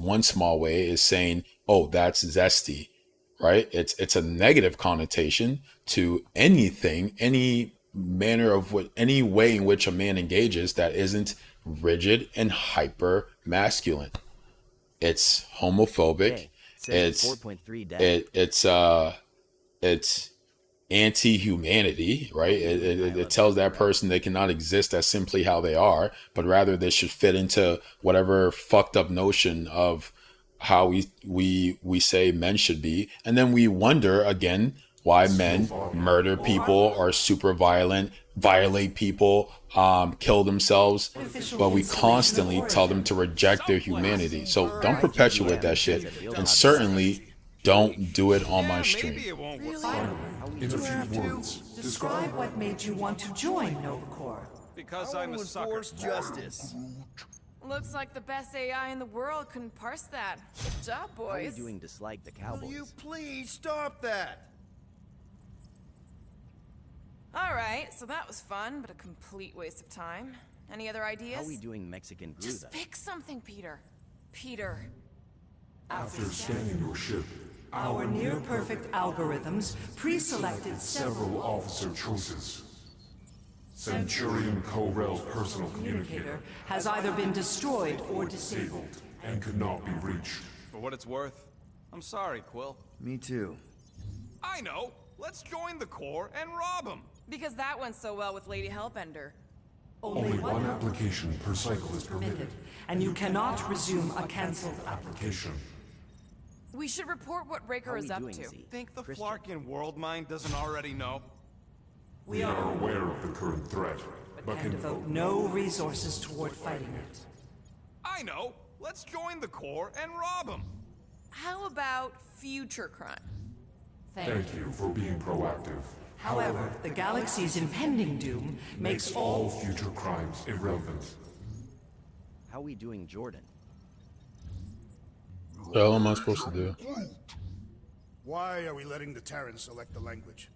one small way is saying, oh, that's zesty, right? It's a negative connotation to anything, any manner of what, any way in which a man engages that isn't rigid and hyper masculine. It's homophobic. Hey, says It's 4.3 death. it's anti-humanity, right? It tells that person they cannot exist as simply how they are, but rather they should fit into whatever fucked up notion of how we say men should be. And then we wonder again why men murder people, are super violent, violate people, kill themselves, but we constantly tell them to reject their humanity. So don't perpetuate that shit, and certainly don't do it on my stream. In a few words, Describe what made you want to join Nova Corps. Because I'm a sucker. Enforce justice. Looks like the best AI in the world couldn't parse that. Good job, How are we boys. doing dislike the Will you Cowboys? please stop that? All right, so that was fun, but a complete waste of time. Any other ideas? How are we doing Mexican Just Gruda? pick something, Peter. Peter. after scanning your ship, Our near-perfect algorithms pre-selected several officer choices. Centurion Corell's personal communicator has either been destroyed or disabled. disabled and could not be reached. For what it's worth, I'm sorry, Quill. Me too. I know. Let's join the Corps and rob them. Because that went so well with Lady Hellbender. Only one application per cycle is permitted. And you cannot resume a cancelled Application. We should report what How Raker are is we up doing, to. Z? Think the Christian. Flarkin world mind doesn't already know? We are aware of the current threat, but and can devote no resources toward fighting it. I know. Let's join the Corps and rob them. How about future crime? thank you for being proactive. However, the galaxy's impending doom makes All future crimes irrelevant. How are we doing Jordan? What the hell am I supposed to do? Why are we letting the Terrans select the language?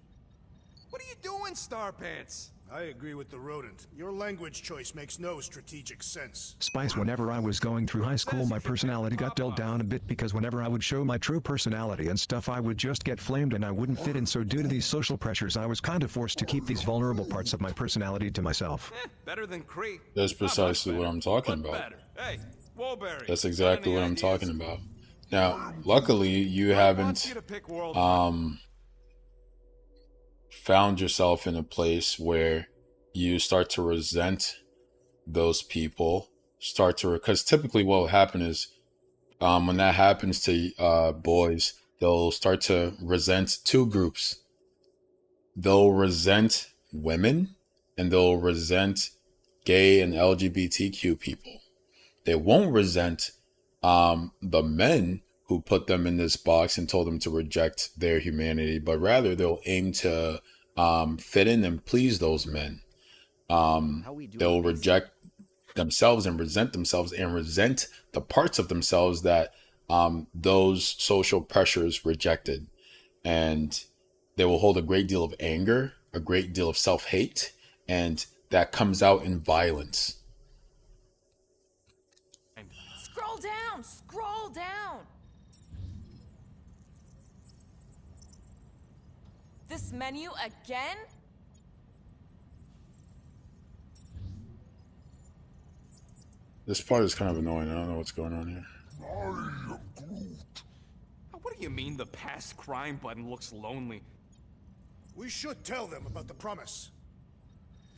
What are you doing, Starpants? I agree with the rodent. Your language choice makes no strategic sense. Spice, whenever I was going through high school, my personality got dulled down a bit because whenever I would show my true personality and stuff, I would just get flamed and I wouldn't fit in. So due to these social pressures, I was kind of forced to keep these vulnerable parts of my personality to myself. Better than Cree. That's Not much precisely what better, I'm talking but about. better. Hey, Woolberry. That's exactly got what any I'm talking ideas? about. Now, luckily, you I want haven't you to pick world found yourself in a place where you start to resent those people, because typically what will happen is when that happens to boys, they'll start to resent two groups. They'll resent women and they'll resent gay and LGBTQ people. They won't resent the men who put them in this box and told them to reject their humanity, but rather they'll aim to fit in and please those men. How are we doing They'll basic? reject themselves and resent the parts of themselves that those social pressures rejected. And they will hold a great deal of anger, a great deal of self-hate, and that comes out in violence. Scroll down! Scroll down! This menu again? This part is kind of annoying. I don't know what's going on here. What do you mean the past crime button looks lonely? We should tell them about the promise.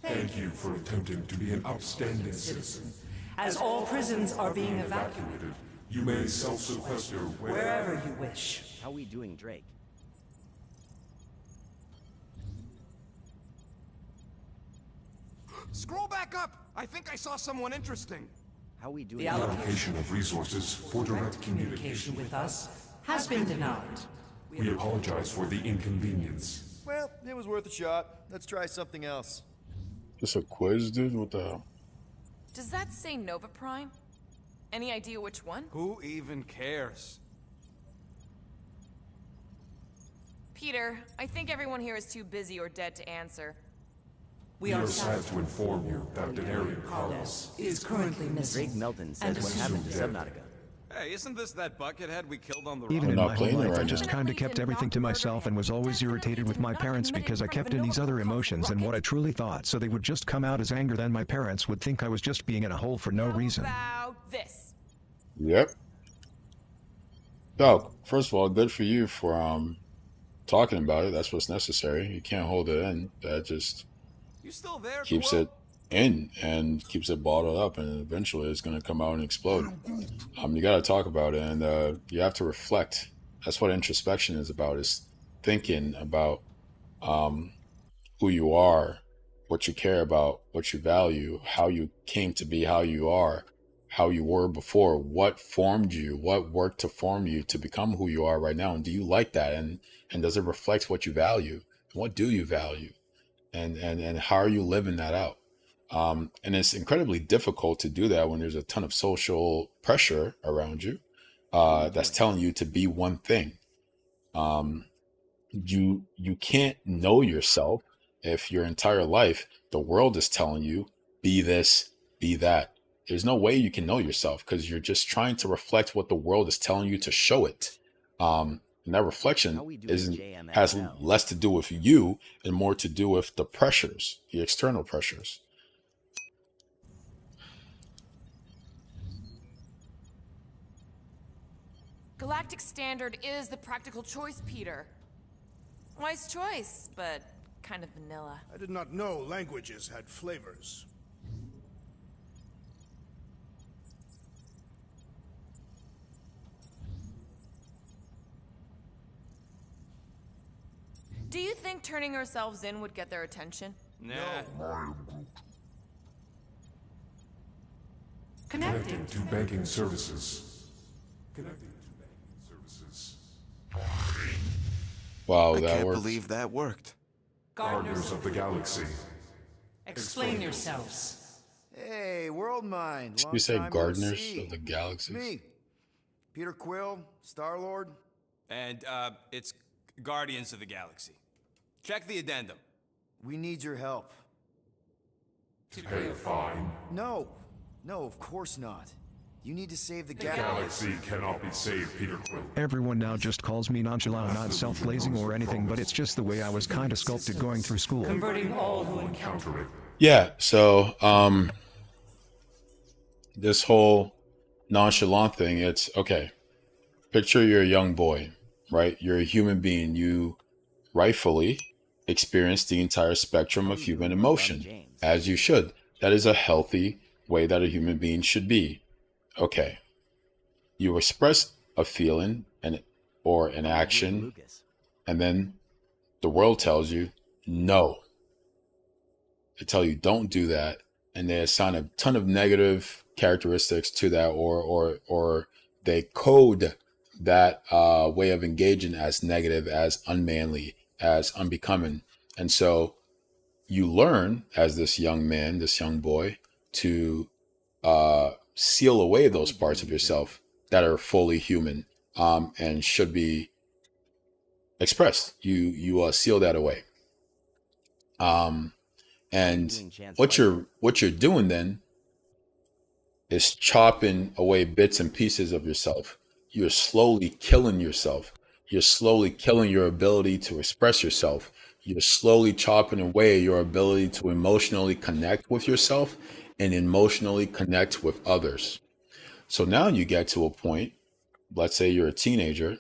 Thank you for attempting to be an upstanding citizen. As all prisons are being evacuated Evacuated, you may self-sequester wherever you wish. How are we doing Drake? Scroll back up! I think I saw someone interesting. How are we doing The allocation allocation of resources for direct communication communication. with us has been denied. We apologize for the inconvenience. Well, it was worth a shot. Let's try something else. This a quiz, dude? What the hell? Does that say Nova Prime? Any idea which one? Who even cares? Peter, I think everyone here is too busy or dead to answer. We We are are sad to inform you that Denarian Carlos is currently missing. Drake Melton says what assumed happened to dead. Subnautica. Hey, isn't this that buckethead we killed on the Even road? in not my whole playing it life, I right just now. kinda kept everything to myself and was always irritated with my parents because I kept in these other emotions and what I truly thought, so they would just come out as anger. Then my parents would think I was just being in a hole for no reason. How about this? Yep. Oh, first of all, good for you for talking about it. That's what's necessary. You can't hold it in. That just You still there, keeps Quill? it in and keeps it bottled up, and eventually it's going to come out and explode. You got to talk about it, and you have to reflect. That's what introspection is about: is thinking about um, who you are, what you care about, what you value, how you came to be, how you are, how you were before, what formed you, what worked to form you to become who you are right now, and do you like that, and does it reflect what you value? What do you value, and how are you living that out? And it's incredibly difficult to do that when there's a ton of social pressure around you that's telling you to be one thing. Um, you can't know yourself if your entire life the world is telling you be this, be that. There's no way you can know yourself because you're just trying to reflect what the world is telling you to show it. And that reflection has less to do with you and more to do with the pressures, the external pressures. Galactic Standard is the practical choice, Peter. Wise choice, but kind of vanilla. I did not know languages had flavors. Do you think turning ourselves in would get their attention? Nah. Connecting. Connecting to banking services. Connecting to banking services. Wow, I that can't works. believe that worked. Gardeners of the Galaxy. Explain yourselves. Hey, world mind. We say Long time no gardeners see. of the galaxies. Me, Peter Quill, Star-Lord. And, it's Guardians of the Galaxy. Check the addendum. We need your help. To pay a fine. No, of course not. You need to save the galaxy. Galaxy cannot be saved, Peter Quill. Everyone now just calls me nonchalant, not self-glazing or anything, but it's just the way I was kinda sculpted going through school. Converting all who encounter. Counter it. Yeah, so this whole nonchalant thing, it's okay. Picture you're a young boy, right? You're a human being. You rightfully experience the entire spectrum of human emotion, as you should. That is a healthy way that a human being should be. Okay. You express a feeling or an action, and then the world tells you no. They tell you don't do that, and they assign a ton of negative characteristics to that, or they code that way of engaging as negative, as unmanly, as unbecoming. And so you learn as this young man, this young boy, to seal away those parts of yourself that are fully human and should be expressed. You seal that away. And what you're doing then is chopping away bits and pieces of yourself. You're slowly killing yourself. You're slowly killing your ability to express yourself. You're slowly chopping away your ability to emotionally connect with yourself and emotionally connect with others. So now you get to a point, let's say you're a teenager,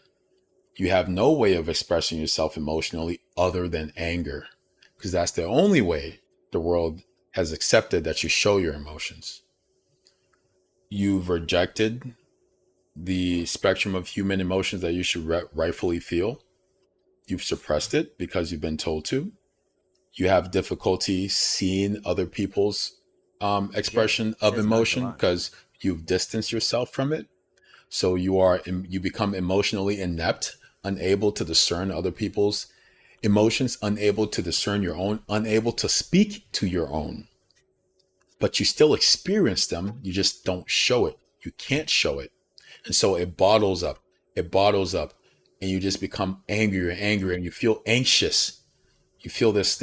you have no way of expressing yourself emotionally other than anger, because that's the only way the world has accepted that you show your emotions. You've rejected the spectrum of human emotions that you should rightfully feel. You've suppressed it because you've been told to. You have difficulty seeing other people's expression of emotion because you've distanced yourself from it. So you become emotionally inept, unable to discern other people's emotions, unable to discern your own, unable to speak to your own. But you still experience them, you just don't show it. You can't show it. And so it bottles up, and you just become angrier and angrier, and you feel anxious. You feel this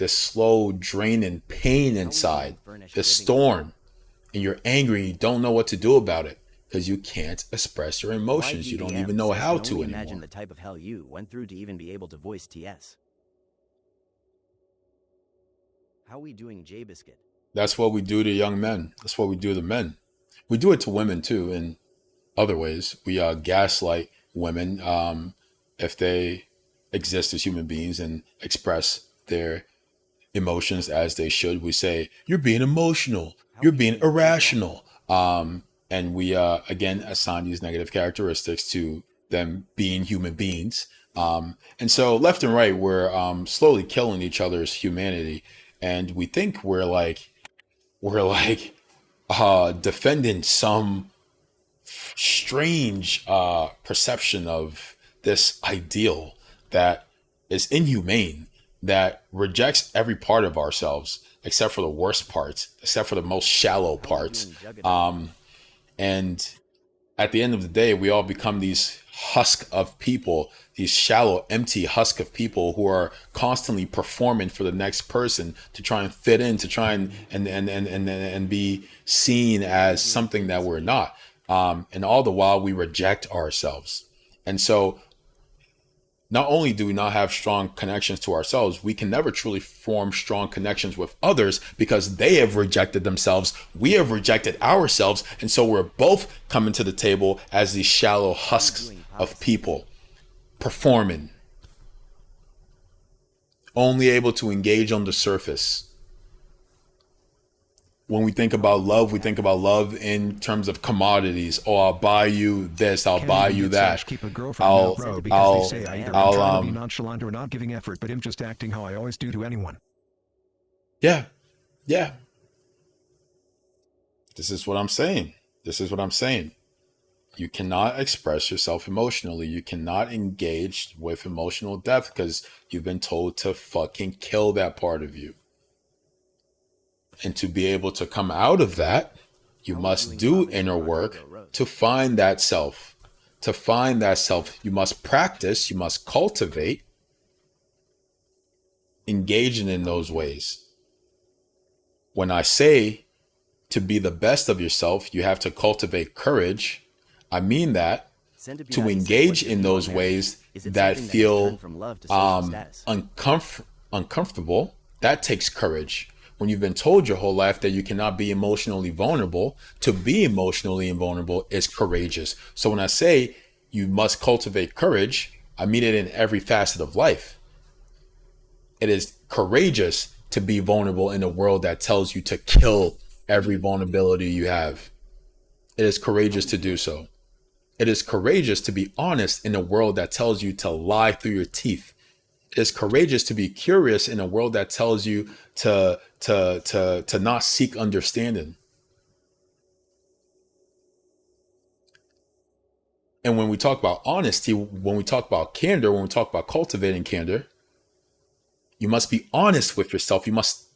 slow draining pain inside, this storm, and you're angry, and you don't know what to do about it. because you can't express your Why emotions. You don't even know says how can to only anymore. imagine the type of hell you went through to even be able to voice TS. How we doing, J Biscuit? That's what we do to young men. That's what we do to men. We do it to women too in other ways. We gaslight women if they exist as human beings and express their emotions as they should. We say, you're being emotional, you're being irrational. And we again assign these negative characteristics to them being human beings. And so left and right, we're slowly killing each other's humanity. And we think we're like defending some strange perception of this ideal that is inhumane, that rejects every part of ourselves except for the worst parts, except for the most shallow parts. And at the end of the day, we all become these husk of people, these shallow, empty husk of people who are constantly performing for the next person to try and fit in, to try and be seen as something that we're not. And all the while we reject ourselves. And so not only do we not have strong connections to ourselves, we can never truly form strong connections with others because they have rejected themselves. We have rejected ourselves. And so we're both coming to the table as these shallow husks of people, performing, only able to engage on the surface. When we think about love, we think about love in terms of commodities. Oh, I'll buy you this. I'll buy you that. Keep a girlfriend now, bro, because they say I either I'll trying to be nonchalant or not giving effort, but I'm just acting how I always do to anyone. Yeah. This is what I'm saying. You cannot express yourself emotionally. You cannot engage with emotional depth because you've been told to fucking kill that part of you. And to be able to come out of that, you must do inner work to find that self. To find that self, you must practice, you must cultivate, engaging in those ways. When I say to be the best of yourself, you have to cultivate courage. I mean that to engage in those ways that feel uncomfortable, that takes courage. When you've been told your whole life that you cannot be emotionally vulnerable, to be emotionally invulnerable is courageous. So when I say you must cultivate courage, I mean it in every facet of life. It is courageous to be vulnerable in a world that tells you to kill every vulnerability you have. It is courageous to do so. It is courageous to be honest in a world that tells you to lie through your teeth. It is courageous to be curious in a world that tells you to not seek understanding. And when we talk about honesty, when we talk about candor, when we talk about cultivating candor, you must be honest with yourself. You must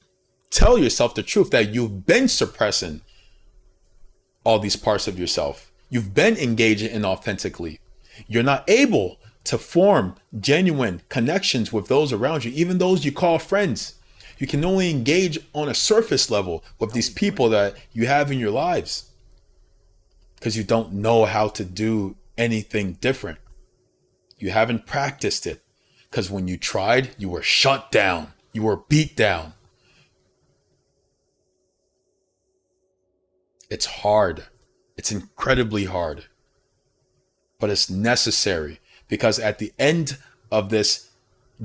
tell yourself the truth that you've been suppressing all these parts of yourself. You've been engaging inauthentically. You're not able to form genuine connections with those around you, even those you call friends. You can only engage on a surface level with these people that you have in your lives because you don't know how to do anything different. You haven't practiced it because when you tried, you were shut down. You were beat down. It's hard. It's incredibly hard, but it's necessary. Because at the end of this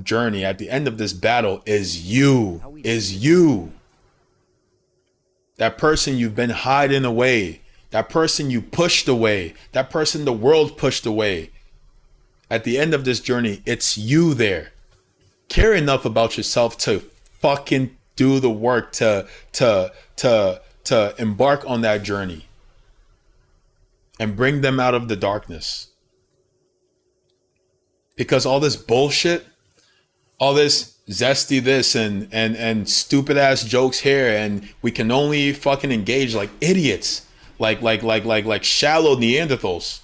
journey, at the end of this battle is you. That person you've been hiding away. That person you pushed away. That person the world pushed away. At the end of this journey, it's you there. Care enough about yourself to fucking do the work to embark on that journey and bring them out of the darkness. Because all this bullshit, all this zesty this and stupid ass jokes here, and we can only fucking engage like idiots, like shallow Neanderthals.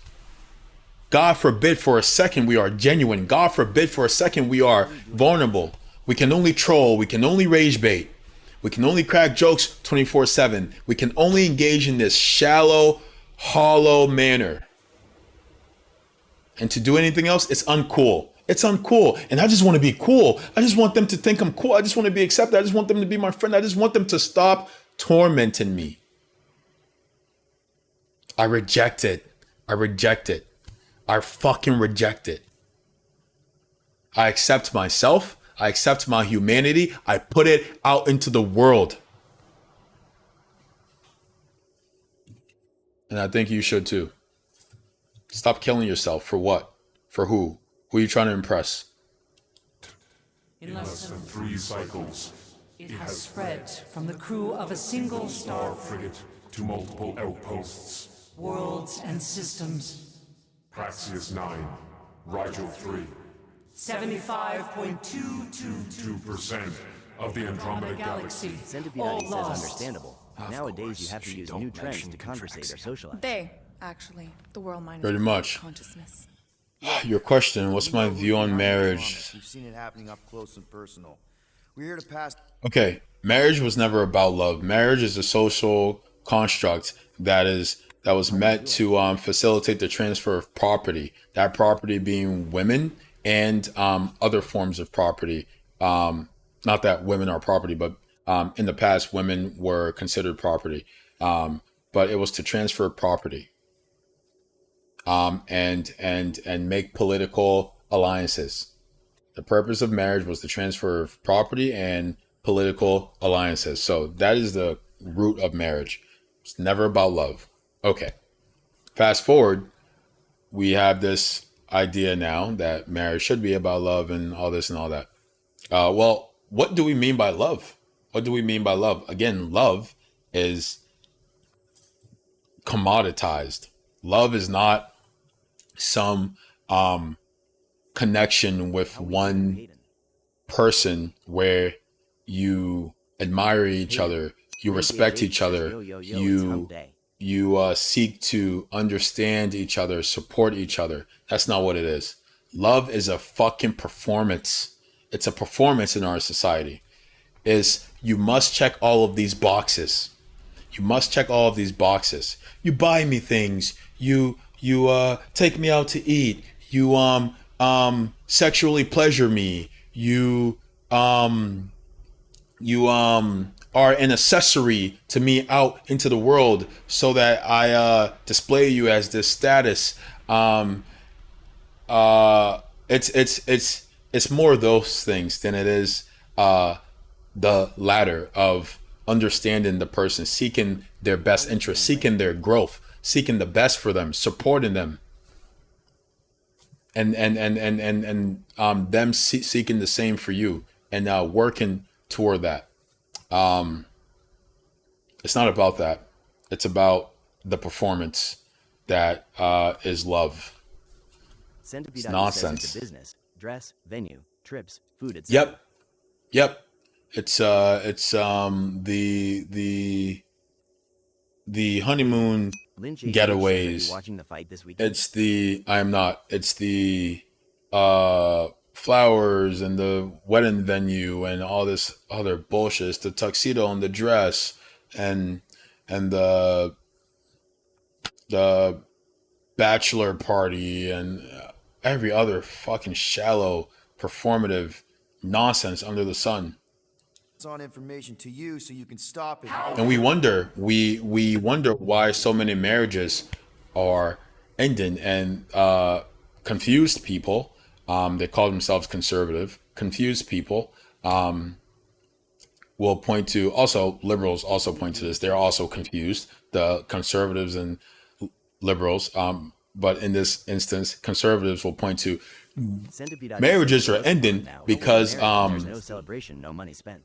God forbid for a second we are genuine. God forbid for a second we are vulnerable. We can only troll. We can only rage bait. We can only crack jokes 24/7. We can only engage in this shallow hollow manner. And to do anything else, it's uncool. It's uncool. And I just want to be cool. I just want them to think I'm cool. I just want to be accepted. I just want them to be my friend. I just want them to stop tormenting me. I reject it. I reject it. I fucking reject it. I accept myself. I accept my humanity. I put it out into the world. And I think you should too. Stop killing yourself. For what? For who? Who are you trying to impress? In less than 3 cycles, it has spread from the crew of a single star, frigate to multiple outposts. worlds and systems. Praxius 9, Rigel 3. 75.222 2% of the Andromeda Galaxy. Centipede all says lost. understandable. Nowadays, you have to use new trends to conversate or socialize. They, actually. The world minus Pretty much. consciousness. Your question, what's my view on marriage? We've seen it happening up close and personal. We're here to pass. Okay, marriage was never about love. Marriage is a social construct that was meant to facilitate the transfer of property. That property being women and other forms of property. Not that women are property, but in the past, women were considered property. But it was to transfer property. And make political alliances. The purpose of marriage was the transfer of property and political alliances. So that is the root of marriage. It's never about love. Okay. Fast forward, we have this idea now that marriage should be about love and all this and all that. Well, what do we mean by love? What do we mean by love? Again, love is commoditized. Love is not some connection with one person where you admire each other, you respect each other, you seek to understand each other, support each other. That's not what it is. Love is a fucking performance. It's a performance in our society. You must check all of these boxes. You must check all of these boxes. You buy me things. You take me out to eat. You sexually pleasure me. You are an accessory to me out into the world so that I display you as this status. It's more of those things than it is the latter of understanding the person, seeking their best interest, seeking their growth, seeking the best for them, supporting them, and them seeking the same for you, and working toward that. It's not about that. It's about the performance that is love. It's nonsense. It's business, dress, venue, trips, food, etc. Yep. It's the honeymoon getaways. Watching the fight this weekend? I am not. It's the flowers and the wedding venue and all this other bullshit. It's the tuxedo and the dress and the bachelor party and every other fucking shallow performative nonsense under the sun. On information to you so you can stop it. And we wonder why so many marriages are ending, and confused people, they call themselves conservative, confused people will point to, also liberals also point to this, they're also confused, the conservatives and liberals, but in this instance conservatives will point to marriages are ending because there's no celebration, no money spent.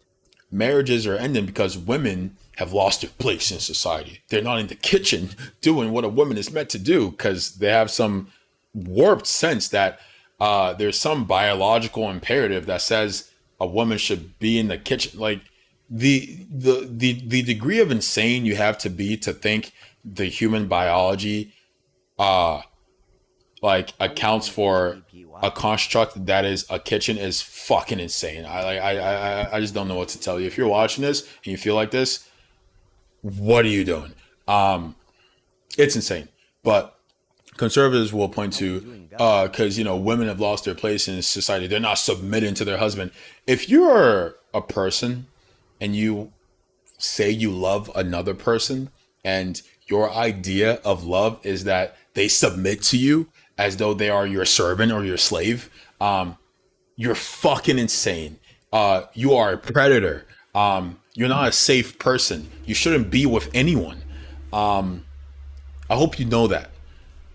Marriages are ending because women have lost their place in society. They're not in the kitchen doing what a woman is meant to do because they have some warped sense that there's some biological imperative that says a woman should be in the kitchen. Like the degree of insane you have to be to think the human biology like accounts for a construct that is a kitchen is fucking insane. I just don't know what to tell you. If you're watching this and you feel like this, what are you doing? It's insane. But conservatives will point to, because, women have lost their place in society. They're not submitting to their husband. If you're a person and you say you love another person and your idea of love is that they submit to you as though they are your servant or your slave, you're fucking insane. You are a predator. You're not a safe person. You shouldn't be with anyone. I hope you know that.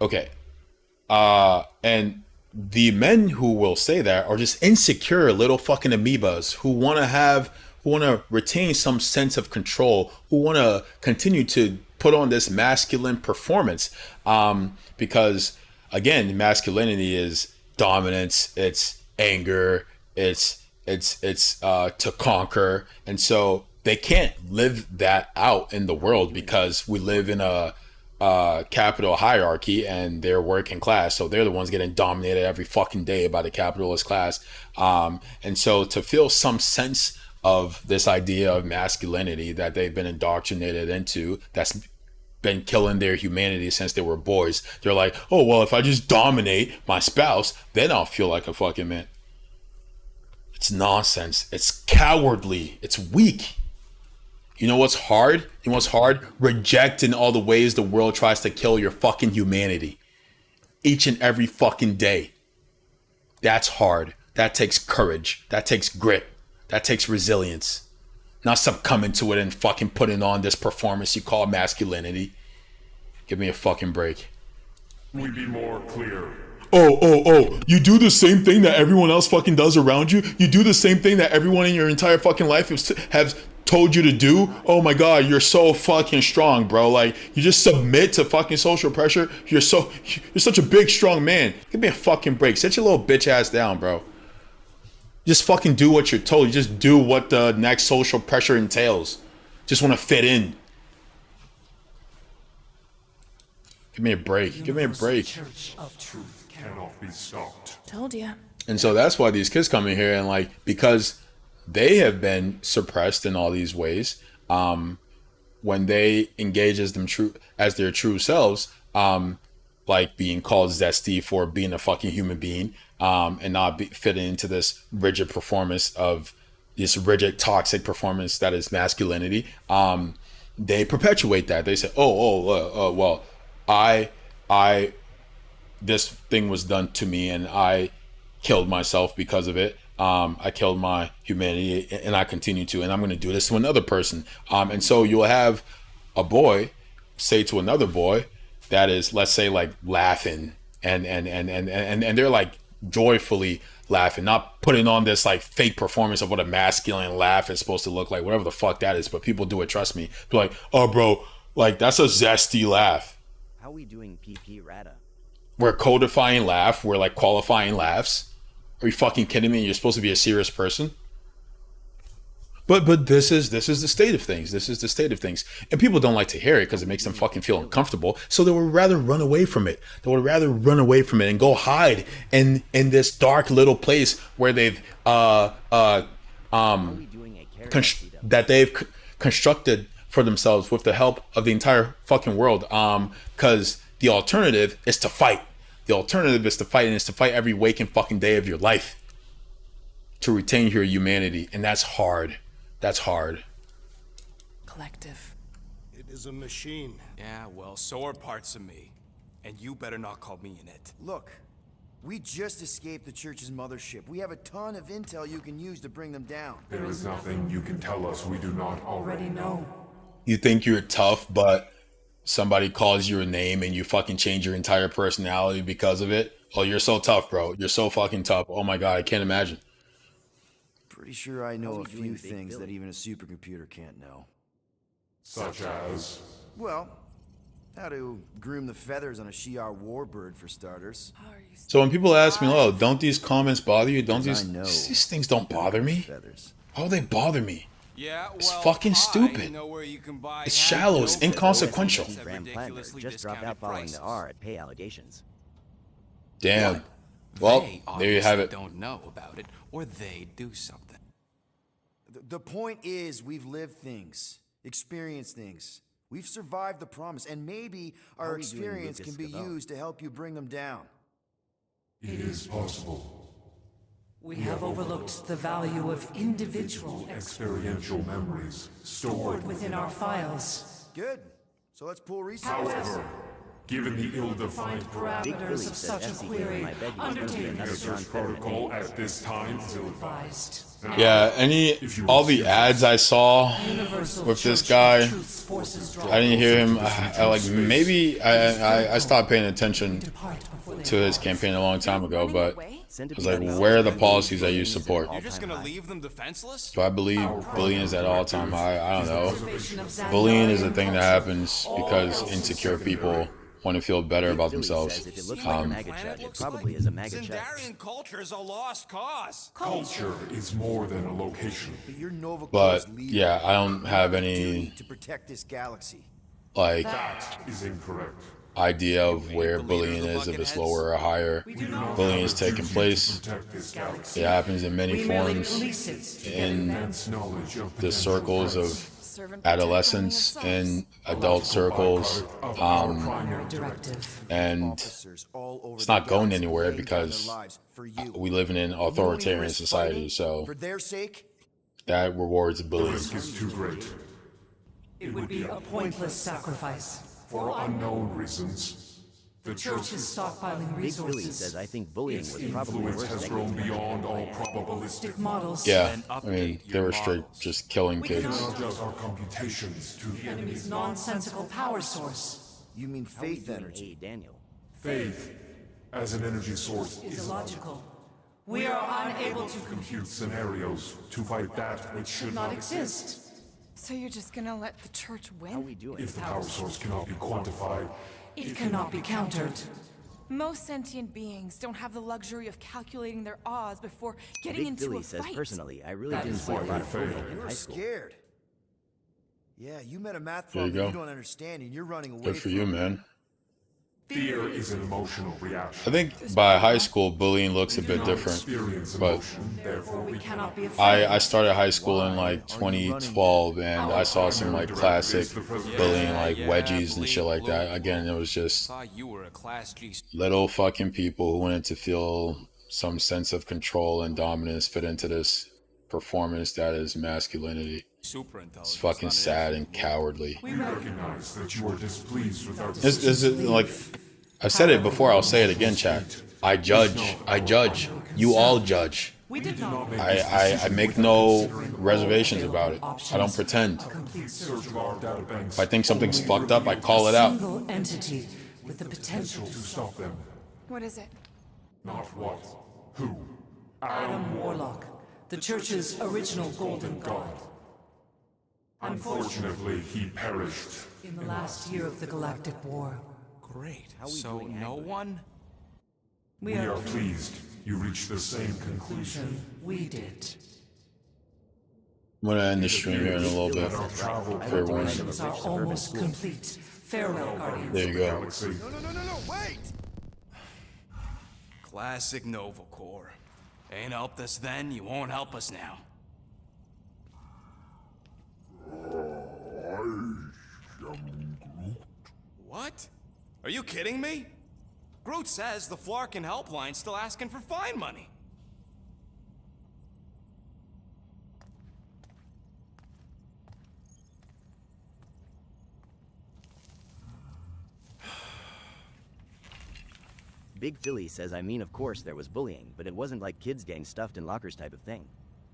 Okay. And the men who will say that are just insecure little fucking amoebas who want to retain some sense of control, who want to continue to put on this masculine performance. Because again, masculinity is dominance, it's anger, it's to conquer. And so they can't live that out in the world because we live in a capital hierarchy and they're working class, so they're the ones getting dominated every fucking day by the capitalist class. And so to feel some sense of this idea of masculinity that they've been indoctrinated into, that's been killing their humanity since they were boys, they're like, oh well, if I just dominate my spouse, then I'll feel like a fucking man. It's nonsense. It's cowardly. It's weak. You know what's hard? You know what's hard? Rejecting all the ways the world tries to kill your fucking humanity. Each and every fucking day. That's hard. That takes courage. That takes grit. That takes resilience. Not succumbing to it and fucking putting on this performance you call masculinity. Give me a fucking break. We be more clear. Oh, you do the same thing that everyone else fucking does around you? You do the same thing that everyone in your entire fucking life has told you to do? Oh my god, you're so fucking strong, bro. Like, you just submit to fucking social pressure. You're such a big, strong man. Give me a fucking break. Sit your little bitch ass down, bro. Just fucking do what you're told. You just do what the next social pressure entails. Just want to fit in. Give me a break. Give me a break. Church of truth cannot be stopped. Told ya. And so that's why these kids come in here and, like, because they have been suppressed in all these ways, when they engage as their true selves, like being called zesty for being a fucking human being, and not fitting into this rigid performance of this rigid toxic performance that is masculinity, they perpetuate that. They say, well, I this thing was done to me and I killed myself because of it. I killed my humanity and I continue to, and I'm going to do this to another person. And so you'll have a boy say to another boy that is, let's say, like laughing and they're like joyfully laughing, not putting on this like fake performance of what a masculine laugh is supposed to look like, whatever the fuck that is. But people do it, trust me. They're like, oh bro, like that's a zesty laugh. How we doing, PP Rata? We're codifying laugh. We're like qualifying laughs. Are you fucking kidding me? You're supposed to be a serious person. But this is the state of things. This is the state of things. And people don't like to hear it because it makes them fucking feel uncomfortable. So they would rather run away from it. They would rather run away from it and go hide in this dark little place where they've that they've constructed for themselves with the help of the entire fucking world. Because the alternative is to fight. The alternative is to fight, and it's to fight every waking fucking day of your life to retain your humanity. And that's hard. That's hard. Collective. It is a machine. Yeah, well, so are parts of me. And you better not call me in it. Look, we just escaped the church's mothership. We have a ton of intel you can use to bring them down. There is nothing you can tell us we do not already know. You think you're tough, but somebody calls you a name and you fucking change your entire personality because of it. Oh, you're so tough, bro. You're so fucking tough. Oh my God, I can't imagine. Pretty sure I know a few things that even a supercomputer can't know. Such as? Well, how to groom the feathers on a Shi'ar warbird, for starters. So when people ask me, oh, don't these comments bother you? Don't these things don't bother me? Feathers. Oh, they bother me. Yeah, well, It's fucking stupid. know where you can buy It's shallow. It's half-built inconsequential. feathers at Graham Planter ridiculously just dropped out discounted following the prices. R at pay allegations. Damn. Well, They there you have obviously it. don't know about it, or they do something. The point is, we've lived things, experienced things. We've survived the promise, and maybe our are we doing, experience Lucas can be Scavone? used to help you bring them down. It is possible. We have overlooked the value of individual Experiential memories stored within our files. Good. So let's pull resources. However, given the ill-defined Big Parameters Billy of says such a SGD query might beg you to do undertaken another as John search Fetterman protocol name. at this time, advised. Yeah, all the ads I saw Universal with this Church guy, of Truth's forces draw I didn't hear him. I like maybe I stopped paying attention depart before they to his campaign a long time ago, Running but away? Sent to I was like, PBS where are the and policies that you ratings support? at You're just all-time gonna high. leave them defenseless? Do I believe bullying is at all time high? I don't know. Preservation of Xandarian Bullying is a thing that culture. happens because insecure people want to feel better Big about Billy themselves. says if it looks like a MAGA check, it probably is a MAGA check. Zendarian culture is a lost cause. culture is more than a location. But you're Nova But Corps leader. yeah, I don't have any Duty to protect this galaxy. like That is incorrect. idea of where bullying is, if it's lower or higher. Bullying is taking place. Protect this galaxy. It happens in many We merely forms police it to get in Advanced knowledge of the potential circles of threats. Servant adolescents and adult circles, Of our primary directive. and Officers all over it's the not going galaxy anywhere laying down their because lives for you. we live in an You know when you authoritarian risk society, fighting so for their sake, that rewards bullying. risk is too great. It would be a pointless sacrifice. For unknown reasons, the Church is church's stockpiling Big Billy resources. says I think bullying was probably influence worse has than grown beyond all probabilistic. Models. Yeah, I mean, they were straight just killing We kids. cannot adjust our computations to the enemy's Nonsensical power source you mean How are we faith doing, energy. A. Daniel? faith as an energy source is is illogical. We are unable to compute scenarios to fight that which should not not exist. So you're just gonna let the church How are win? we doing? If the power source cannot be quantified, It cannot be countered. Most sentient beings don't have the luxury of calculating their odds before getting Big into Billy a says fight. personally, I really That didn't is see a why lot they of bullying failed. in You're high school. scared. Yeah, you met a math There you problem you go. don't understand, and you're running away Good for from you, it. man. fear is an emotional I reaction. think by high school, bullying looks a bit Not different, experience but emotion, therefore we Cannot be afraid. I started high school in like 2012, and I saw some like classic bullying, like wedgies and shit like that. Again, it was just Thought you were a class G little fucking people who wanted to feel some sense of control and dominance fit into this performance that is masculinity. super intelligent. It's fucking sad and cowardly. We recognize that you are displeased with our This is like I said it before. I'll say it again, chat. I judge. I judge. You all judge. We did not I make no reservations about it. I don't pretend. search of our databanks If I think something's fucked up, I call it out. single entity with the potential to stop them. What is it? Not what, who. Adam Warlock, the church's original golden god. Unfortunately, he perished. In the last year of the Galactic War, Great. How we So doing no angrily? one? we We are are pleased you reached the same conclusion. we did. I'm gonna end the stream here in a little bit. Our travel For everyone. Missions are almost complete. Farewell, Guardians. There you go. galaxy. No, wait! Classic Nova Corps. Ain't helped us then, you won't help us now. What? Are you kidding me? Groot says the Flarkin helpline's still asking for fine money. Big Philly says I mean of course there was bullying, but it wasn't like kids getting stuffed in lockers type of thing.